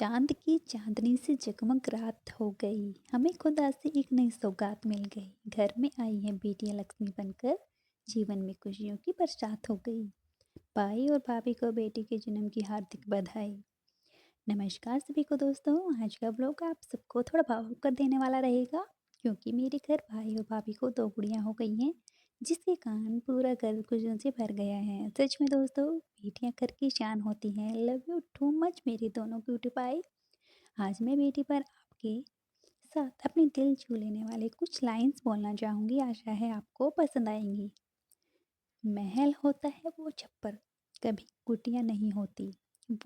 चांद की चांदनी से जगमग रात हो गई। हमें खुदा से एक नई सौगात मिल गई। घर में आई हैं बेटियां लक्ष्मी बनकर। जीवन में खुशियों की बरसात हो गई। भाई और भाभी को बेटी के जन्म की हार्दिक बधाई। नमस्कार सभी को दोस्तों। आज का ब्लॉग आप सबको थोड़ा भावुक कर देने वाला रहेगा, क्योंकि मेरे घर भाई और भाभी को दो गुड़ियां हो गई हैं, जिसके कारण पूरा घर खुशियों से भर गया है। सच में दोस्तों, बेटियां घर की शान होती हैं। लव यू टू मच मेरी दोनों क्यूटी पाई। आज मैं बेटी पर आपके साथ अपने दिल छू लेने वाले कुछ लाइंस बोलना चाहूँगी। आशा है आपको पसंद आएंगी। महल होता है वो छप्पर, कभी कुटिया नहीं होती।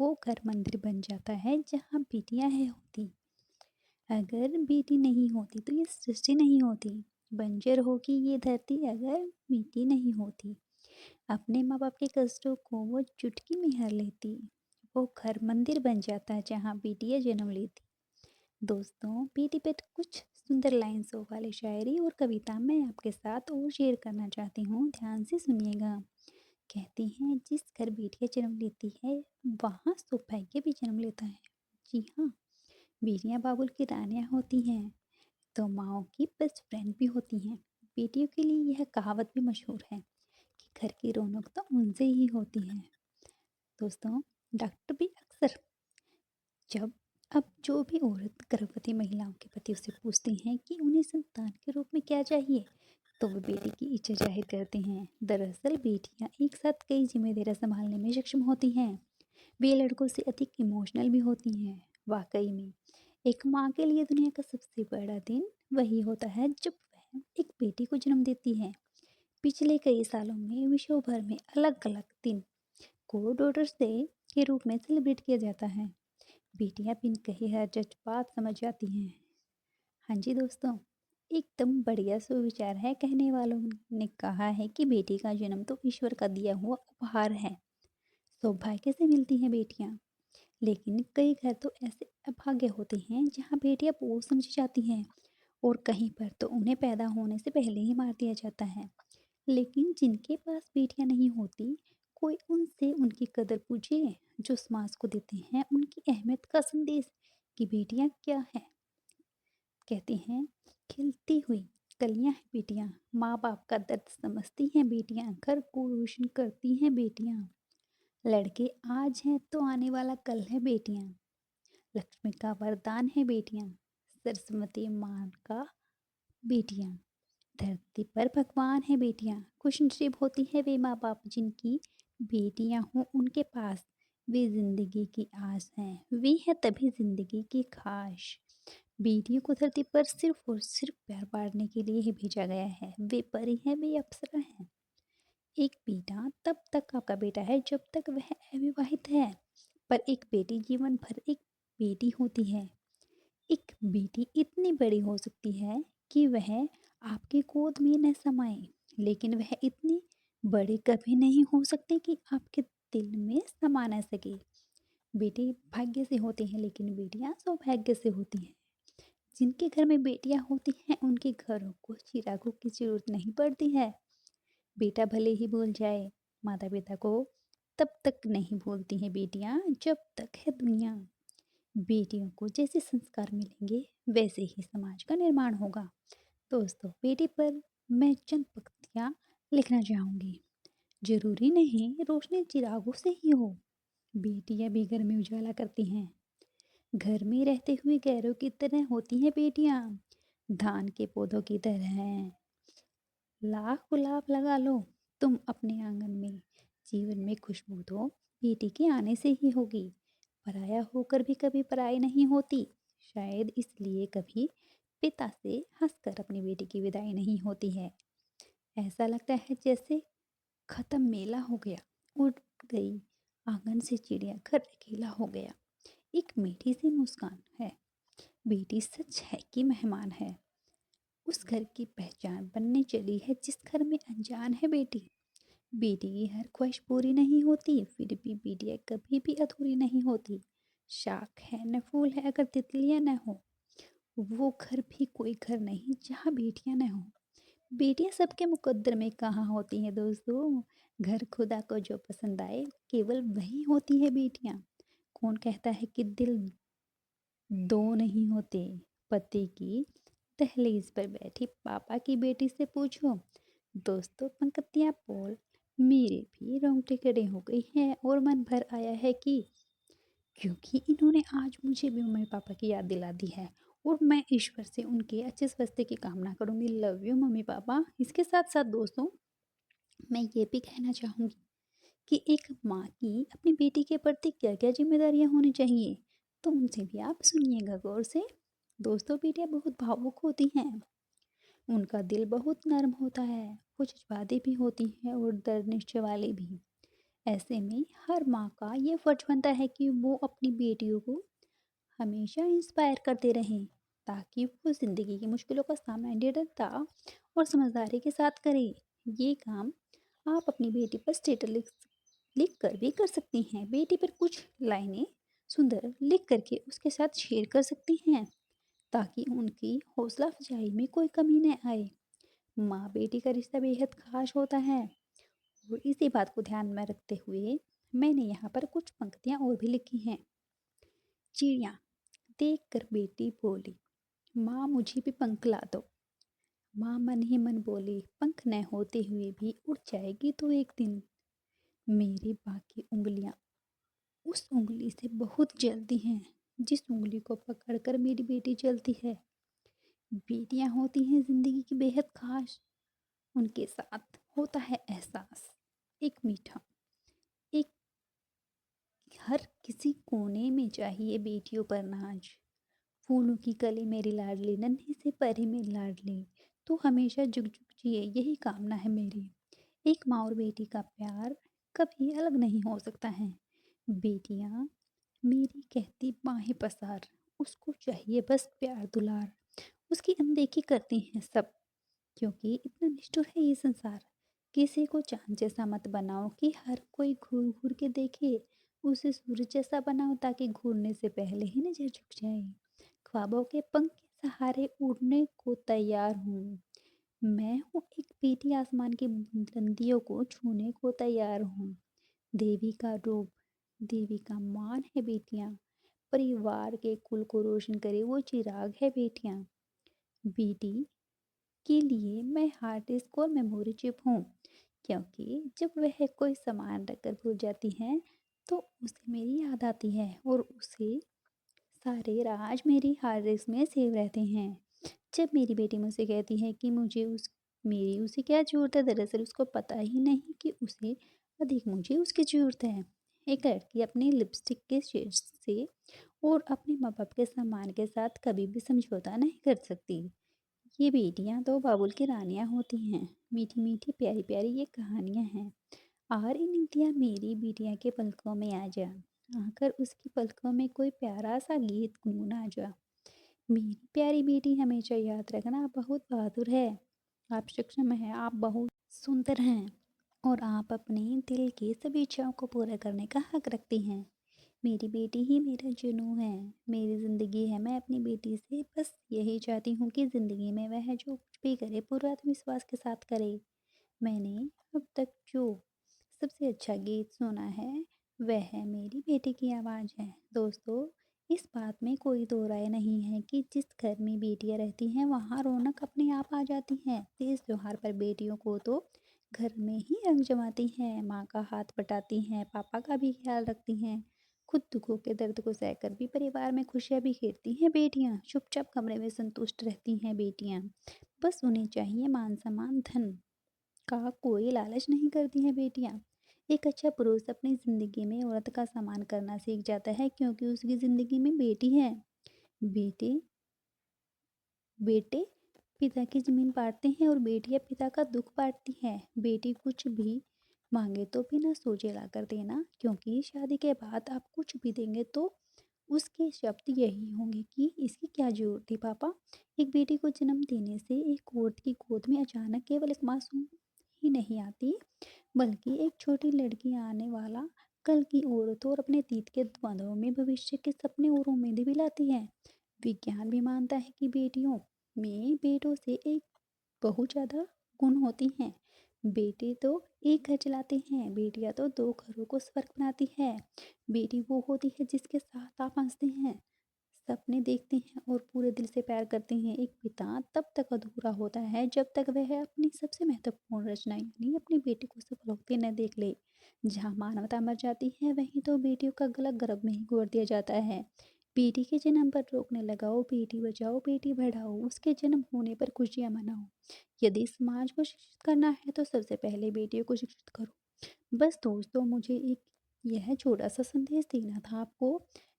वो घर मंदिर बन जाता है जहाँ बेटियां है होती। अगर बेटी नहीं होती तो ये सृष्टि नहीं होती। बंजर होगी ये धरती अगर बेटी नहीं होती। अपने माँ बाप के कष्टों को वो चुटकी में हर लेती। वो घर मंदिर बन जाता है जहाँ बेटियां जन्म लेती। दोस्तों, बेटी पे कुछ सुंदर लाइंसों वाली शायरी और कविता मैं आपके साथ और शेयर करना चाहती हूँ। ध्यान से सुनिएगा। कहती हैं, जिस घर बेटियां जन्म लेती है वहाँ सौभाग्य भी जन्म लेता है। जी हाँ, बेटियां बाबुल की रानियां होती हैं तो माओ की बेस्ट फ्रेंड भी होती हैं। बेटियों के लिए यह कहावत भी मशहूर है कि घर की रौनक तो उनसे ही होती है। दोस्तों, डॉक्टर भी अक्सर जब अब जो भी औरत गर्भवती महिलाओं के पति उससे पूछती हैं कि उन्हें संतान के रूप में क्या चाहिए, तो वो बेटी की इच्छा जाहिर करते हैं। दरअसल बेटियां एक साथ कई जिम्मेदारियां संभालने में सक्षम होती हैं। वे लड़कों से अधिक इमोशनल भी होती हैं। वाकई में एक माँ के लिए दुनिया का सबसे बड़ा दिन वही होता है जब वह एक बेटी को जन्म देती है। पिछले कई सालों में विश्व भर में अलग अलग दिन को डॉटर्स डे के रूप में सेलिब्रेट किया जाता है। बेटियां बिन कहे हर जज्बात समझ जाती हैं। हाँ जी दोस्तों, एकदम बढ़िया सुविचार है। कहने वालों ने कहा है कि बेटी का जन्म तो ईश्वर का दिया हुआ उपहार है। सौभाग्य से मिलती हैं बेटियां। लेकिन कई घर तो ऐसे अभागे होते हैं जहाँ बेटियां बोझ समझी जाती हैं, और कहीं पर तो उन्हें पैदा होने से पहले ही मार दिया जाता है। लेकिन जिनके पास बेटियां नहीं होती, कोई उनसे उनकी कदर पूछे। जो समाज को देते हैं उनकी अहमियत का संदेश कि बेटियां क्या है। कहते हैं, खिलती हुई कलियां हैं बेटियां, माँ बाप का दर्द समझती हैं बेटियां, घर को रोशन करती हैं बेटियां। लड़के आज हैं तो आने वाला कल है बेटियां। लक्ष्मी का वरदान है बेटियां, सरस्वती माँ का बेटियां। धरती पर भगवान है बेटियां। खुशनसीब होती है वे माँ बाप जिनकी बेटियां हों उनके पास। वे जिंदगी की आस हैं, वे हैं तभी जिंदगी की खास। बेटियों को धरती पर सिर्फ और सिर्फ प्यार बांटने के लिए ही भेजा गया है। वे परी हैं, वे अप्सरा हैं। एक बेटा तब तक आपका बेटा है जब तक वह अविवाहित है, पर एक बेटी जीवन भर एक बेटी होती है। एक बेटी इतनी बड़ी हो सकती है कि वह आपकी गोद में न समाए, लेकिन वह इतनी बड़ी कभी नहीं हो सकती कि आपके दिल में समा न सके। बेटे भाग्य से होते हैं, लेकिन बेटियां सौभाग्य से होती हैं। जिनके घर में बेटियां होती हैं उनके घरों को चिरागों की जरूरत नहीं पड़ती है। बेटा भले ही भूल जाए माता पिता को, तब तक नहीं भूलती हैं बेटियां जब तक है दुनिया। बेटियों को जैसे संस्कार मिलेंगे वैसे ही समाज का निर्माण होगा। दोस्तों, बेटी पर मैं चंद पंक्तियां लिखना चाहूंगी। जरूरी नहीं रोशनी चिरागों से ही हो, बेटियां भी घर में उजाला करती हैं। घर में रहते हुए गैरों की तरह होती हैं बेटियां, धान के पौधों की तरह हैं। लाख गुलाब लगा लो तुम अपने आंगन में, जीवन में खुशबू तो बेटी के आने से ही होगी। पराया होकर भी कभी पराई नहीं होती, शायद इसलिए कभी पिता से हंसकर अपनी बेटी की विदाई नहीं होती है। ऐसा लगता है जैसे खत्म मेला हो गया, उड़ गई आंगन से चिड़िया, घर अकेला हो गया। एक मीठी सी मुस्कान है, बेटी सच है कि मेहमान है। उस घर की पहचान बनने चली है जिस घर में अनजान है बेटी। बेटी की हर ख्वाहिश पूरी नहीं होती, फिर भी बेटियां कभी भी अधूरी नहीं होती। शाख है न फूल है अगर तितलियां न हो, वो घर भी कोई घर नहीं जहाँ बेटियां न हो। बेटियां सबके मुकद्दर में कहाँ होती हैं दोस्तों। घर खुदा को जो पसंद आए केवल वही होती है बेटियां। कौन कहता है कि दिल दो नहीं होते। पति की दहलीज पर बैठी पापा की बेटी से पूछो। दोस्तों पंक्तियाँ बोल, मेरे भी रोंगटे खड़े हो गई हैं और मन भर आया है कि क्योंकि इन्होंने आज मुझे भी मम्मी पापा की याद दिला दी है और मैं ईश्वर से उनके अच्छे स्वास्थ्य की कामना करूंगी। Love you mummy papa. इसके साथ साथ दोस्तों मैं ये भी कहना चाहूँगी कि एक माँ की अपनी बेटी के प्रति क्या क्या जिम्मेदारियाँ होनी चाहिए, तो उनसे भी आप सुनिएगा गौर से। दोस्तों बेटियाँ बहुत भावुक होती हैं, उनका दिल बहुत नर्म होता है, वो जज्बाती भी होती हैं और दर्द निश्चय वाली भी। ऐसे में हर माँ का ये फर्ज बनता है कि वो अपनी बेटियों को हमेशा इंस्पायर करते रहें, ताकि वो ज़िंदगी की मुश्किलों का सामना दृढ़ता और समझदारी के साथ करें। ये काम आप अपनी बेटी पर स्टेटस लिख कर भी कर सकती हैं। बेटी पर कुछ लाइनें सुंदर लिख करके उसके साथ शेयर कर सकती हैं, ताकि उनकी हौसला अफजाई में कोई कमी न आए। माँ बेटी का रिश्ता बेहद खास होता है और इसी बात को ध्यान में रखते हुए मैंने यहाँ पर कुछ पंक्तियाँ और भी लिखी हैं। चिड़िया देख कर बेटी बोली, माँ मुझे भी पंख ला दो। माँ मन ही मन बोली, पंख न होते हुए भी उड़ जाएगी तो एक दिन। मेरी बाकी उंगलियां उस उंगली से बहुत जलती हैं जिस उंगली को पकड़कर मेरी बेटी चलती है। बेटियां होती हैं जिंदगी की बेहद खास, उनके साथ होता है एहसास एक मीठा, एक हर किसी कोने में चाहिए बेटियों पर नाज। फूलों की कली मेरी लाडली, नन्ही से परी मेरी लाडली, तू हमेशा जुग जुग जिए यही कामना है मेरी। एक माँ और बेटी का प्यार कभी अलग नहीं हो सकता है। बेटियाँ मेरी कहती बाहें पसार, उसको चाहिए बस प्यार दुलार। उसकी अनदेखी करती हैं सब, क्योंकि इतना निष्ठुर है ये संसार। किसी को चांद जैसा मत बनाओ कि हर कोई घूर घूर के देखे, उसे सूरज जैसा बनाओ ताकि घूरने से पहले ही नजर झुक जाए। ख्वाबों के पंख के सहारे उड़ने को तैयार हूँ। मैं हूँ एक बेटी, आसमान की बुलंदियों को छूने को तैयार हूँ। देवी का रूप, देवी का मान है बेटियाँ। परिवार के कुल को रोशन करे वो चिराग है बेटियाँ। बेटी के लिए मैं हार्ड डिस्क और मेमोरी चिप हूँ, क्योंकि जब वह कोई सामान रखकर भूल जाती है तो उसे मेरी याद आती है और उसे सारे राज मेरी हार्ड डिस्क में सेव रहते हैं। जब मेरी बेटी मुझसे कहती है कि मुझे उस मेरी उसे क्या ज़रूरत है, दरअसल उसको पता ही नहीं कि उसे अधिक मुझे उसकी ज़रूरत है। एक लड़की अपने लिपस्टिक के शेड से और अपने माँ बाप के सम्मान के साथ कभी भी समझौता नहीं कर सकती। ये बेटियां तो बाबुल की रानियां होती हैं, मीठी मीठी प्यारी प्यारी ये कहानियां हैं। आर इन इंदिया मेरी बिटिया के पलकों में आ जा, आकर उसकी पलकों में कोई प्यारा सा गीत गुनगुना जा। मेरी प्यारी बेटी हमेशा याद रखना, आप बहुत बहादुर है, आप सक्षम है, आप बहुत सुंदर हैं और आप अपने दिल की सभी इच्छाओं को पूरा करने का हक रखती हैं। मेरी बेटी ही मेरा जुनून है, मेरी ज़िंदगी है। मैं अपनी बेटी से बस यही चाहती हूँ कि ज़िंदगी में वह जो कुछ भी करे पूरा आत्मविश्वास के साथ करे। मैंने अब तक जो सबसे अच्छा गीत सुना है वह है मेरी बेटी की आवाज़ है। दोस्तों इस बात में कोई दो राय नहीं है कि जिस घर में बेटियां रहती हैं वहाँ रौनक अपने आप आ जाती है। तीज त्योहार पर बेटियों को तो घर में ही रंग जमाती हैं, माँ का हाथ बटाती हैं, पापा का भी ख्याल रखती हैं। खुद दुखों के दर्द को सहकर भी परिवार में खुशियाँ बिखेरती हैं बेटियाँ। चुपचाप कमरे में संतुष्ट रहती हैं बेटियाँ, बस उन्हें चाहिए मान सम्मान धन का कोई लालच नहीं करती हैं बेटियाँ। एक अच्छा पुरुष अपनी ज़िंदगी में औरत का सम्मान करना सीख जाता है, क्योंकि उसकी ज़िंदगी में बेटी है। बेटे बेटे पिता की ज़मीन बाँटते हैं और बेटियाँ पिता का दुख बाँटती हैं। बेटी कुछ भी मांगे तो बिना सोचे ला कर देना, क्योंकि शादी के बाद आप कुछ भी देंगे तो उसके शब्द यही होंगे कि इसकी क्या ज़रूरत थी पापा। एक बेटी को जन्म देने से एक औरत की गोद में अचानक केवल एक मासूम ही नहीं आती, बल्कि एक छोटी लड़की आने वाला कल की औरत और अपने अतीत के द्वंद्वों में भविष्य के सपने और उम्मीदें भी लाती है। विज्ञान भी मानता है कि बेटियों में बेटों से एक बहुत ज़्यादा गुण होती हैं। बेटे तो एक घर चलाते हैं, बेटियां तो दो घरों को स्वर्ग बनाती है। बेटी वो होती है जिसके साथ आप हंसते हैं, सपने देखते हैं और पूरे दिल से प्यार करते हैं एक पिता तब तक अधूरा होता है जब तक वह अपनी सबसे महत्वपूर्ण रचना यानी अपनी बेटी को सफल होते न देख ले। जहाँ मानवता मर जाती है वहीं तो बेटियों का गला गर्भ में ही गोर दिया जाता है। बेटी के जन्म पर रोकने लगाओ, बेटी बचाओ बेटी बढ़ाओ, उसके जन्म होने पर खुशियां मनाओ। यदि समाज को शिक्षित करना है तो सबसे पहले बेटियों को शिक्षित करो। बस दोस्तों, मुझे एक यह छोटा-सा संदेश देना था आपको।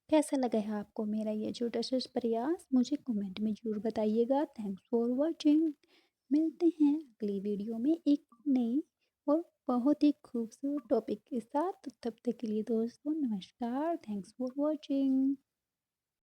कैसा लगा है आपको मेरा ये छोटा-सा प्रयास? मुझे कमेंट में ज़रूर बताइएगा। Thanks for watching. मिलते हैं अगली वीडियो में एक नई और बहुत ही खूबसूरत टॉपिक के साथ। तब तक के लिए दोस्तों नमस्कार। Thanks for watching.